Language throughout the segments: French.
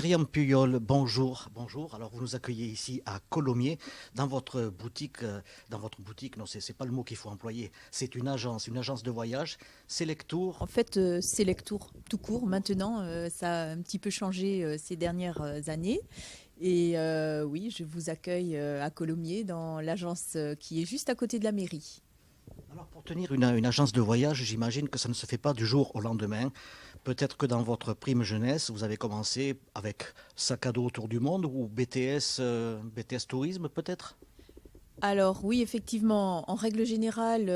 Myriam Puyol, bonjour. Bonjour. Alors vous nous accueillez ici à Colomiers, dans votre boutique. Non, c'est pas le mot qu'il faut employer. C'est une agence de voyage, Selectour. En fait, Selectour tout court, maintenant, ça a un petit peu changé ces dernières années. Et oui, je vous accueille à Colomiers, dans l'agence qui est juste à côté de la mairie. Alors pour tenir une agence de voyage, j'imagine que ça ne se fait pas du jour au lendemain. Peut-être que dans votre prime jeunesse, vous avez commencé avec sac à dos autour du monde ou BTS Tourisme peut-être. Alors oui, effectivement, en règle générale,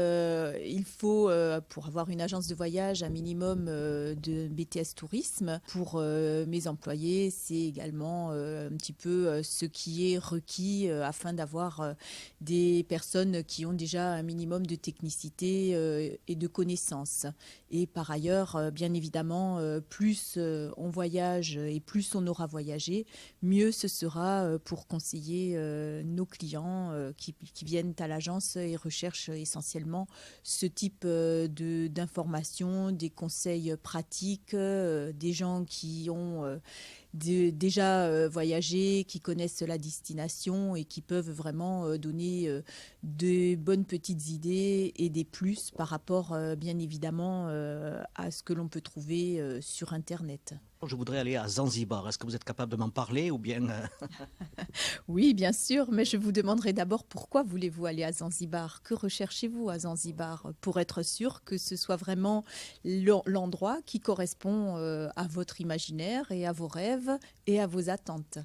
il faut, pour avoir une agence de voyage, un minimum de BTS Tourisme. Pour mes employés, c'est également un petit peu ce qui est requis afin d'avoir des personnes qui ont déjà un minimum de technicité et de connaissances. Et par ailleurs, bien évidemment, plus on voyage et plus on aura voyagé, mieux ce sera pour conseiller nos clients qui viennent à l'agence et recherchent essentiellement ce type d'informations, des conseils pratiques, des gens qui ont déjà voyagé, qui connaissent la destination et qui peuvent vraiment donner de bonnes petites idées et des plus par rapport, bien évidemment, à ce que l'on peut trouver sur Internet. Je voudrais aller à Zanzibar. Est-ce que vous êtes capable de m'en parler ou bien Oui, bien sûr, mais je vous demanderai d'abord pourquoi voulez-vous aller à Zanzibar? Que recherchez-vous à Zanzibar pour être sûr que ce soit vraiment l'endroit qui correspond à votre imaginaire et à vos rêves et à vos attentes?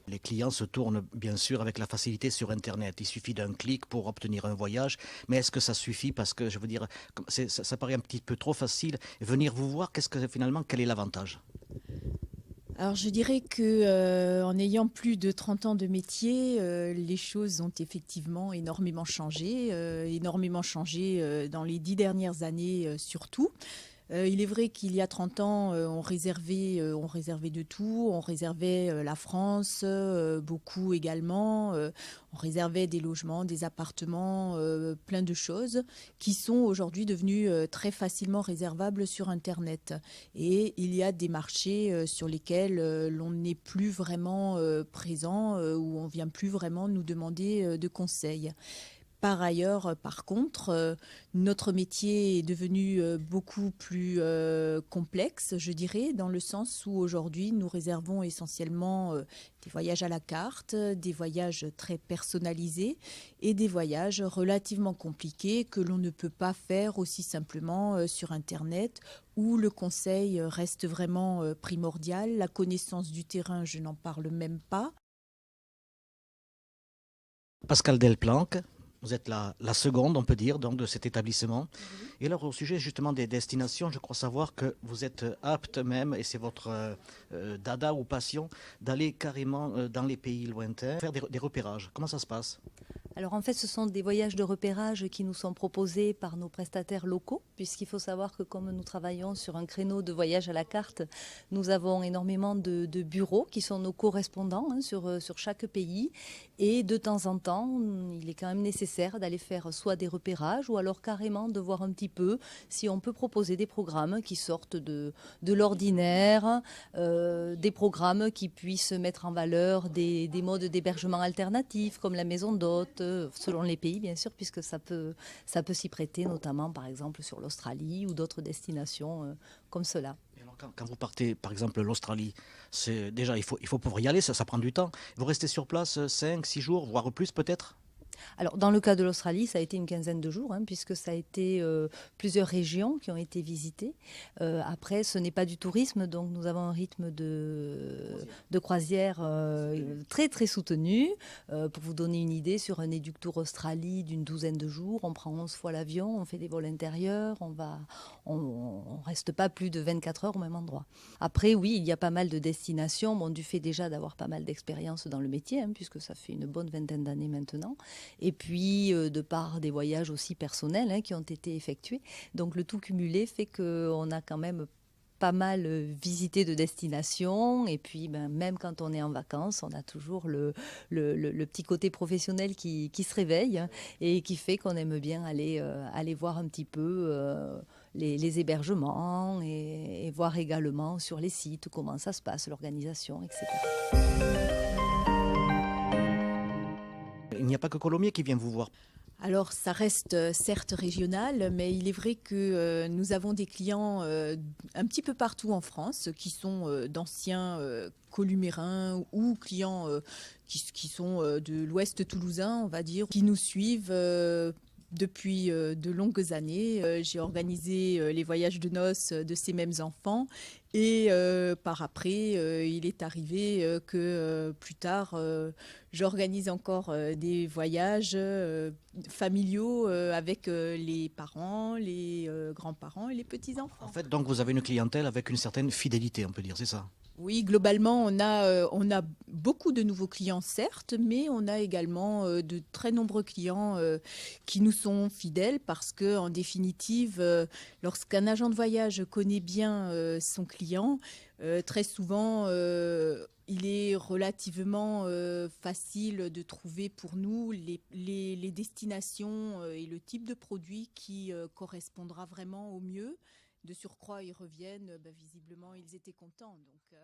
les clients se tournent bien sûr avec la facilité sur Internet. Il suffit d'un clic pour obtenir un voyage. Mais est-ce que ça suffit? Parce que je veux dire, ça paraît un petit peu trop facile. Venir vous voir, quel est l'avantage? Alors je dirais que en ayant plus de 30 ans de métier, les choses ont effectivement énormément changé dans les 10 dernières années surtout. Il est vrai qu'il y a 30 ans, on réservait de tout. On réservait la France, beaucoup également. On réservait des logements, des appartements, plein de choses qui sont aujourd'hui devenues très facilement réservables sur Internet. Et il y a des marchés sur lesquels l'on n'est plus vraiment présent, où on vient plus vraiment nous demander de conseils. Par ailleurs, par contre, notre métier est devenu beaucoup plus complexe, je dirais, dans le sens où aujourd'hui, nous réservons essentiellement des voyages à la carte, des voyages très personnalisés et des voyages relativement compliqués que l'on ne peut pas faire aussi simplement sur Internet, où le conseil reste vraiment primordial. La connaissance du terrain, je n'en parle même pas. Pascal Delplanque, vous êtes la seconde, on peut dire, donc, de cet établissement. Et alors, au sujet justement des destinations, je crois savoir que vous êtes apte même, et c'est votre dada ou passion, d'aller carrément dans les pays lointains, faire des repérages. Comment ça se passe? Alors en fait, ce sont des voyages de repérage qui nous sont proposés par nos prestataires locaux, puisqu'il faut savoir que comme nous travaillons sur un créneau de voyage à la carte, nous avons énormément de bureaux qui sont nos correspondants sur chaque pays. Et de temps en temps, il est quand même nécessaire d'aller faire soit des repérages ou alors carrément de voir un petit peu si on peut proposer des programmes qui sortent de l'ordinaire, des programmes qui puissent mettre en valeur des modes d'hébergement alternatifs comme la maison d'hôte, selon les pays bien sûr, puisque ça peut s'y prêter, notamment par exemple sur l'Australie ou d'autres destinations comme cela. Et alors, quand vous partez, par exemple, l'Australie, déjà, il faut pouvoir y aller, ça prend du temps. Vous restez sur place 5, 6 jours, voire plus peut-être? Alors, dans le cas de l'Australie, ça a été une quinzaine de jours, puisque ça a été plusieurs régions qui ont été visitées. Après, ce n'est pas du tourisme, donc nous avons un rythme de croisière très, très soutenu. Pour vous donner une idée, sur un Eductour Australie d'une douzaine de jours, on prend 11 fois l'avion, on fait des vols intérieurs, on reste pas plus de 24 heures au même endroit. Après, oui, il y a pas mal de destinations, bon, du fait déjà d'avoir pas mal d'expérience dans le métier, puisque ça fait une bonne vingtaine d'années maintenant. Et puis de par des voyages aussi personnels qui ont été effectués. Donc le tout cumulé fait qu'on a quand même pas mal visité de destinations et puis même quand on est en vacances, on a toujours le petit côté professionnel qui se réveille et qui fait qu'on aime bien aller voir un petit peu les hébergements et voir également sur les sites comment ça se passe, l'organisation, etc. Il n'y a pas que Colomiers qui vient vous voir. Alors, ça reste certes régional, mais il est vrai que nous avons des clients un petit peu partout en France qui sont d'anciens columérins ou clients qui sont de l'ouest toulousain, on va dire, qui nous suivent depuis de longues années. J'ai organisé les voyages de noces de ces mêmes enfants et par après, il est arrivé que plus tard, j'organise encore des voyages familiaux avec les parents, les grands-parents et les petits-enfants. En fait, donc vous avez une clientèle avec une certaine fidélité, on peut dire, c'est ça? Oui, globalement, on a beaucoup de nouveaux clients, certes, mais on a également de très nombreux clients qui nous sont fidèles parce que, en définitive, lorsqu'un agent de voyage connaît bien son client, très souvent, il est relativement facile de trouver pour nous les destinations et le type de produit qui correspondra vraiment au mieux. De surcroît, ils reviennent, visiblement, ils étaient contents. Donc,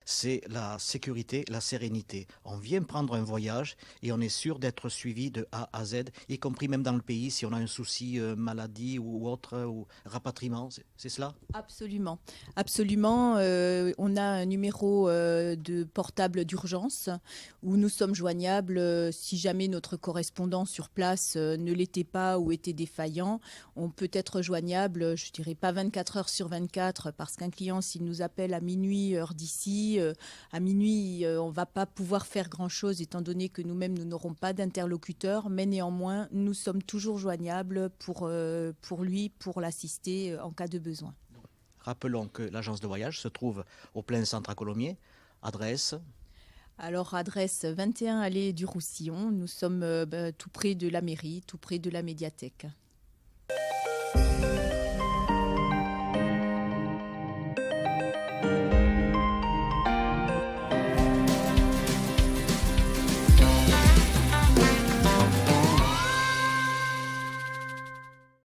C'est la sécurité, la sérénité. On vient prendre un voyage et on est sûr d'être suivi de A à Z, y compris même dans le pays, si on a un souci maladie ou autre, ou rapatriement, c'est cela? absolument, absolument. On a un numéro de portable d'urgence où nous sommes joignables si jamais notre correspondant sur place ne l'était pas ou était défaillant. On peut être joignable, je dirais pas 24 heures sur 24, parce qu'un client, s'il nous appelle à minuit, heure d'ici, à minuit, on ne va pas pouvoir faire grand-chose étant donné que nous-mêmes, nous n'aurons pas d'interlocuteur, mais néanmoins, nous sommes toujours joignables pour lui, pour l'assister en cas de besoin. Rappelons que l'agence de voyage se trouve au plein centre à Colomiers. Adresse? Alors, adresse 21 allée du Roussillon. Nous sommes tout près de la mairie, tout près de la médiathèque.